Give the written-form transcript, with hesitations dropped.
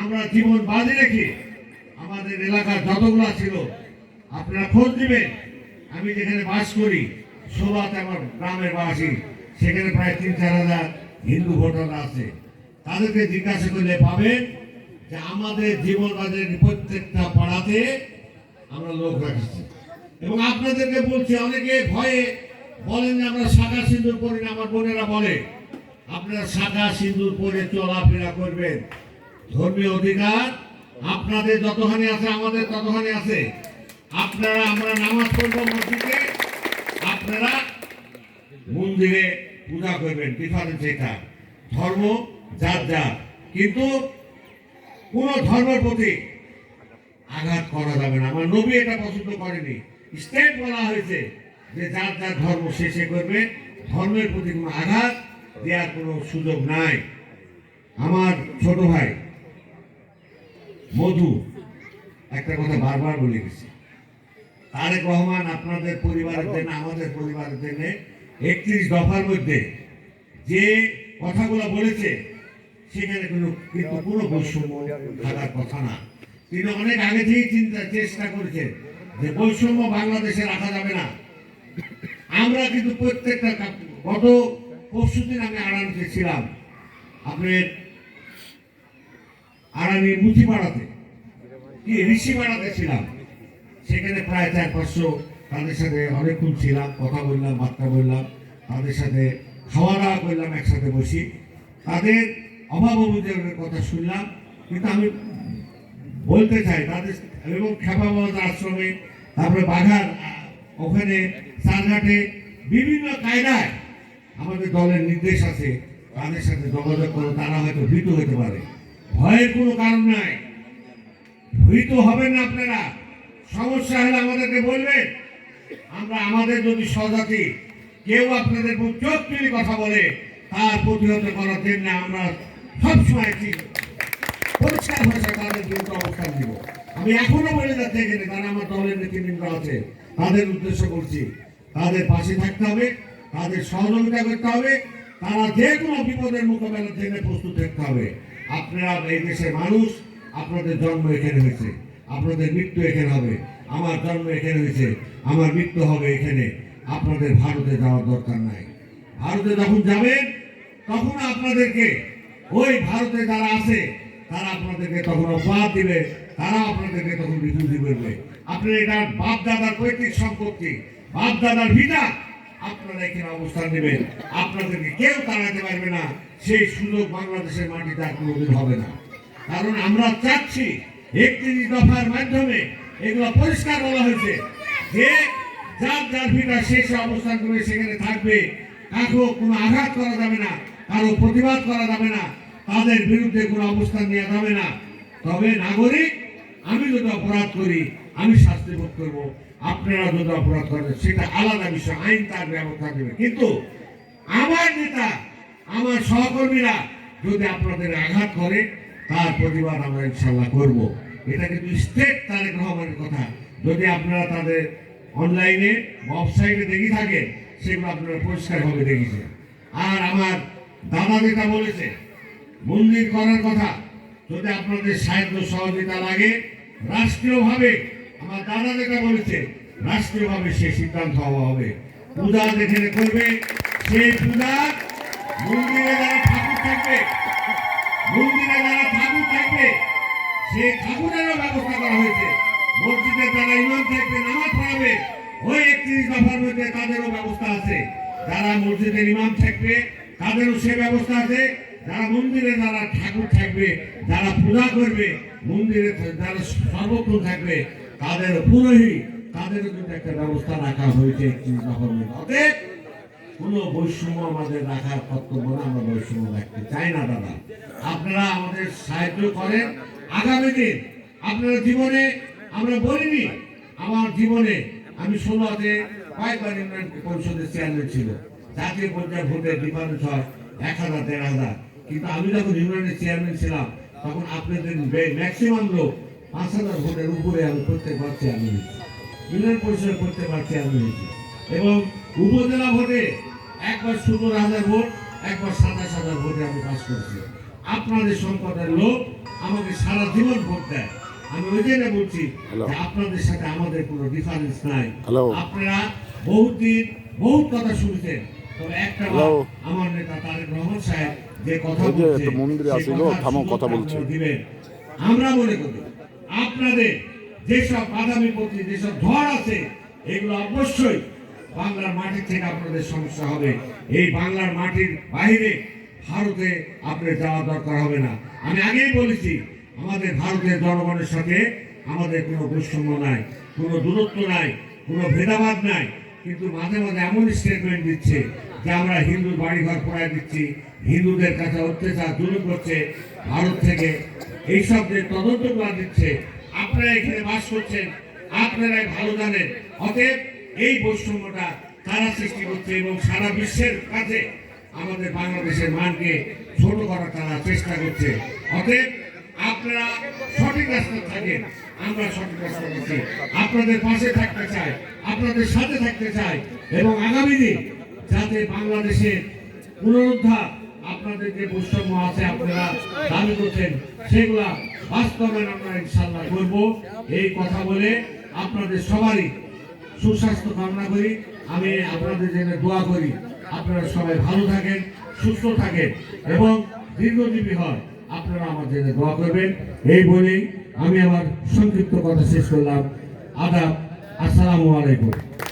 আমরা জীবন বাজি রেখে আমাদের এলাকার যতগুলা ছিল আপনারা খোঁজ দিবেন। আমি যেখানে বাস করি সোলাতে আমার গ্রামের বাসী, সেখানে প্রায় ৩-৪ হাজার হিন্দু ভোটার আছে। তাদেরকে জিজ্ঞাসা করলে পাবেন যে আমাদের জীবন বাজারের প্রত্যেকটা পাড়াতে আমরা লোক রাখছি। এবং আপনাদেরকে বলছি, অনেকে ভয়ে বলেন যে আমরা শাখা সিঁদুর পরি না। আমার বোনেরা বলে আপনারা শাখা সিঁদুর পরে চলাফেরা করবেন। ধর্মীয় অধিকার আপনাদের যতখানি আছে আমাদের ততখানি আছে। আপনারা আমরা নামাজ পড়বো মসজিদে, আপনারা মন্দিরে পূজা করবেন। ডিফারেন্স এটা, ধর্ম যার যার, কিন্তু কোন ধর্মের প্রতি আঘাত করা যাবে না। আমার নবী এটা পছন্দ করেনি। স্টেট বলা হয়েছে যে যার যার ধর্ম শেষে করবে, ধর্মের প্রতি কোনো আঘাত দেওয়ার কোনো সুযোগ নাই। আমার ছোট ভাই মধু একটা কথা বারবার বলে গেছে, তারেক রহমান আপনাদের পরিবারের জন্য আমাদের পরিবারের জন্য 31 দফার মধ্যে যে কথাগুলো বলেছে সেখানে কিন্তু কোনো বৈষম্য থাকার কথা না। তিনি অনেক আগে থেকেই চেষ্টা করেছেন যে বৈষম্য বাংলাদেশে রাখা যাবে না। আমরা কিন্তু প্রত্যেকটা গত পরশুদিন আমি আড়ানিতে ছিলাম, আপনার আড়ানি মুচিপাড়াতে কি ঋষিপাড়াতে ছিলাম। সেখানে প্রায় 400-500 তাদের সাথে অনেকক্ষণ ছিলাম, কথা বললাম, বার্তা বললাম, তাদের সাথে খাওয়া দাওয়া করলাম, একসাথে বসি, তাদের অভাব অভিযোগের কথা শুনলাম। কিন্তু আমি বলতে চাই তাদের, এবং খেপাবাদ আশ্রমে, তারপরে বাঘার ওখানে চারঘাটে বিভিন্ন কায়দায় আমাদের দলের নির্দেশ আছে, তাদের সাথে যোগাযোগ করো। তারা হয়তো ভীত হতে পারে, ভয়ের কোনো কারণ নাই, ভীত হবেন না আপনারা। সমস্যা হলে আমাদেরকে বলবেন। আমরা আমাদের যদি স্বজাতি কেউ আপনাদের চোখ তুলে কথা বলে, তার প্রতিহত করার জন্য আমরা সবসময় পরিষ্কার ভাষায় তাদের বিরুদ্ধে অবস্থান দিব। আমি এখনো বলে যাচ্ছি এখানে, তারা আমার দলের নেতৃবৃন্দ আছে, তাদের উদ্দেশ্য করছি, তাদের পাশে থাকতে হবে, তাদের সহযোগিতা করতে হবে, তারা যে কোনো বিপদের মোকাবেলার জন্য প্রস্তুত থাকতে হবে। আপনারা এই দেশের মানুষ, আপনাদের জন্ম এখানে হয়েছে, আপনাদের মৃত্যু এখানে হবে। আমার জন্ম এখানে হয়েছে, আমার মৃত্যু হবে এখানে। আপনাদের ভারতে যাওয়ার দরকার নাই। ভারতে যখন যাবেন তখন আপনাদেরকে ওই ভারতে যারা আছে তারা আপনাদেরকে তখন অপবাদ দিবে, তারা আপনাদেরকে তখন রিফিউজি করবে। আপনার এটা বাপ দাদার পৈতৃক সম্পত্তি, বাপ দাদার ভিটা, আপনারা এখানে অবস্থান নেবেন, আপনাদেরকে কেউ তাড়াতে পারবে না। সেই সুযোগ বাংলাদেশের মাটিতে আর কোনোদিন হবে না। কারণ আমরা চাচ্ছি 31 দফার মাধ্যমে এগুলো পরিষ্কার বলা হয়েছে যে যার যার ভিটা শেষে অবস্থান করে সেখানে থাকবে, কারো কোনো আঘাত করা যাবে না, কারো প্রতিবাদ করা যাবে না, তাদের বিরুদ্ধে কোনো অবস্থান নেওয়া যাবে না। তবে নাগরিক, আমি যদি অপরাধ করি আমি শাস্তি ভোগ করবো, আপনারা যদি অপরাধ করেন সেটা আলাদা বিষয়, আইন তার ব্যবস্থা দেবে। কিন্তু আমার নেতা, আমার সহকর্মীরা যদি আপনাদের আঘাত করে, তার প্রতিবাদ আমরা ইনশাল্লাহ করব। এটা কিন্তু স্টেট তারেক রহমানের কথা। যদি আপনারা তাদের অনলাইনে ওয়েবসাইটে দেখে থাকেন, সেগুলো আপনারা পরিষ্কারভাবে দেখেছেন। আর আমার দাদা যেটা বলেছে মন্দির করার কথা, যদি আপনাদের সাহায্য সহযোগিতা লাগে রাষ্ট্রীয়ভাবে, আমার দাদা যেটা বলেছে রাষ্ট্রীয়ভাবে সে সিদ্ধান্ত হওয়া হবে। পূজা যেখানে করবে সেই পূজা, মন্দিরে যারা ঠাকুর থাকবে, মন্দিরে যারা ঠাকুর থাকবে সেই ঠাকুরেরও ব্যবস্থা করা হয়েছে। মসজিদে যারা ইমাম থাকবে, নামাজ পড়াবে, ওই 31 দফার মধ্যে তাদেরও ব্যবস্থা আছে। যারা মসজিদের ইমাম থাকবে তাদেরও সে ব্যবস্থা আছে। যারা মন্দিরে যারা ঠাকুর থাকবে, যারা পূজা করবে, মন্দিরে যারা সর্বক্ষণ থাকবে, তাদেরও পুরোহিত, তাদেরও কিন্তু একটা ব্যবস্থা রাখা হয়েছে 31 দফার মধ্যে। অতএব কোনো বৈষম্য আমাদের রাখার কর্তব্য না, আমরা বৈষম্য রাখতে চাই না। দাদা, আপনারা আমাদের সাহায্য করেন। আগামী দিন আপনারা জীবনে, আমরা বলিনি, আমার জীবনে আমি 16-তে কয়েকবার ইউনিয়ন পরিষদের চেয়ারম্যান ছিল, জাতীয় পর্যায়ে ভোটের ডিফারেন্স হয় 1000-1500, কিন্তু আমি যখন ইউনিয়নের চেয়ারম্যান ছিলাম তখন আপনাদের ম্যাক্সিমাম লোক 5000 ভোটের উপরে আমি প্রত্যেকবার চেয়ারম্যান হয়েছি, ইউনিয়ন পরিষদের প্রত্যেকবার চেয়ারম্যান হয়েছি। এবং উপজেলা ভোটে একবার 17,000 ভোট, একবার 27,000 ভোটে আমি পাস করেছি। আপনাদের সম্পদের লোক আমাকে সারা জীবন ভোট দেয়। আমি ওই জন্য বলছি যে আপনাদের সাথে আমাদের কোনো ডিফারেন্স নাই। আপনারা বহুদিন বহুত কথা শুনছেন, তবে একটা আমার নেতা তারেক রহমান সাহেব যে কথা বলছে মন্দিরে আসিল থামো কথা বলছে দিবেন। আমরা মনে করি আপনাদের যেসব বাধা বিপত্তি যেসব ঝড় আছে এগুলো অবশ্যই বাংলার মাটির থেকে আপনাদের সমস্যা হবে। এই বাংলার মাটির বাইরে ভারতে আপনার যাওয়া দরকার হবে না। আমি আগেই বলেছি আমাদের ভারতের জনগণের সাথে আমাদের কোনো বৈষম্য নাই, কোনো দূরত্ব নাই, কোনো ভেদাভেদ নাই। কিন্তু মাঝে মাঝে এমন স্টেটমেন্ট দিচ্ছে যে আমরা হিন্দুর বাড়িঘর পোড়ায় দিচ্ছি, হিন্দুদের কাছে অত্যাচার জুলুম করছে ভারত থেকে, এইসব যে তদন্ত করা দিচ্ছে। আপনারা এখানে বাস করছেন, আপনারাই ভালো জানেন। অতএব এই বৈষম্যটা তারা সৃষ্টি করছে এবং সারা বিশ্বের কাছে আমাদের বাংলাদেশের মানকে ছোট করার তারা চেষ্টা করছে। অতএব আপনারা সঠিক রাস্তা থাকেন, আমরা সঠিক রাস্তা করছি, আপনাদের পাশে থাকতে চাই, আপনাদের সাথে থাকতে চাই এবং আগামী দিন যাতে বাংলাদেশের পুনরুদ্ধার, আপনাদের যে বৈষম্য আছে আপনারা দাবি করছেন সেগুলা বাস্তবায়ন আমরা ইনশাল্লাহ করব। এই কথা বলে আপনাদের সবারই সুস্বাস্থ্য কামনা করি। আমি আপনাদের জন্য দোয়া করি আপনারা সবাই ভালো থাকেন, সুস্থ থাকেন এবং দীর্ঘজীবী হয়। আপনারা আমার জন্য দোয়া করবেন। এই বলেই আমি আমার সংক্ষিপ্ত কথা শেষ করলাম। আদাব, আসসালামু আলাইকুম।